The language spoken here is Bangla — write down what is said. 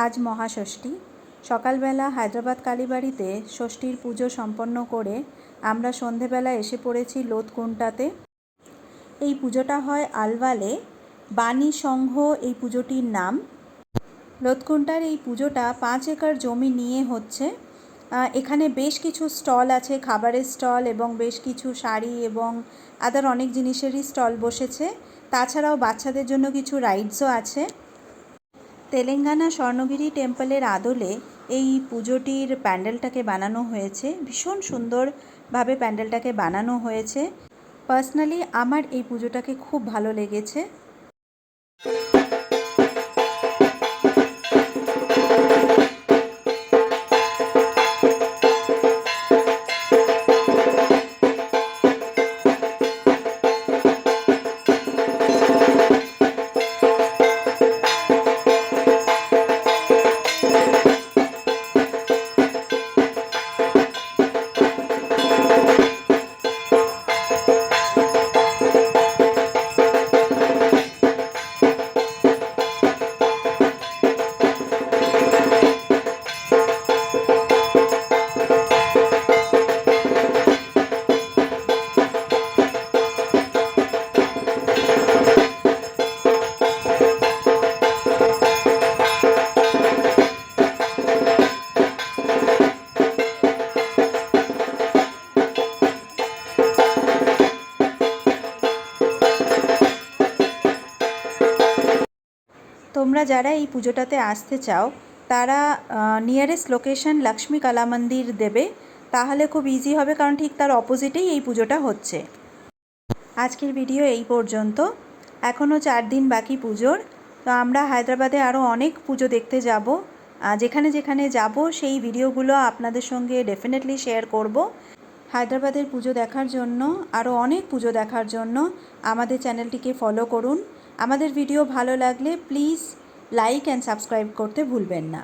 আজ মহাষষ্ঠী। সকালবেলা হায়দ্রাবাদ কালীবাড়িতে ষষ্ঠীর পুজো সম্পন্ন করে আমরা সন্ধেবেলা এসে পড়েছি লোতকুন্টাতে। এই পুজোটা হয় আলওয়ালে। বাণী সংঘ এই পুজোটির নাম। লোতকুন্টার এই পুজোটা 5 একর জমি নিয়ে হচ্ছে। এখানে বেশ কিছু স্টল আছে, খাবারের স্টল এবং বেশ কিছু শাড়ি এবং আদার অনেক জিনিসেরই স্টল বসেছে। তাছাড়াও বাচ্চাদের জন্য কিছু রাইডসও আছে। তেলেঙ্গানা স্বর্ণগিরি টেম্পলের আদলে এই পুজোটির প্যান্ডেলটাকে বানানো হয়েছে। ভীষণ সুন্দরভাবে প্যান্ডেলটাকে বানানো হয়েছে। পার্সোনালি আমার এই পুজোটাকে খুব ভালো লেগেছে। তোমরা যারা এই পুজোটাতে আসতে চাও তারা নিয়ারেস্ট লোকেশন লক্ষ্মী কলা মন্দির দেবে, তাহলে খুব ইজি হবে, কারণ ঠিক তার অপোজিটেই এই পুজোটা হচ্ছে। আজকের ভিডিও এই পর্যন্ত। এখনও 4 দিন বাকি পুজোর। তো আমরা হায়দ্রাবাদে আরও অনেক পুজো দেখতে যাব। যেখানে যেখানে যাব সেই ভিডিওগুলো আপনাদের সঙ্গে ডেফিনেটলি শেয়ার করব। হায়দ্রাবাদের পুজো দেখার জন্য, আরও অনেক পুজো দেখার জন্য আমাদের চ্যানেলটিকে ফলো করুন। আমাদের ভিডিও ভালো লাগলে প্লিজ লাইক অ্যান্ড সাবস্ক্রাইব করতে ভুলবেন না।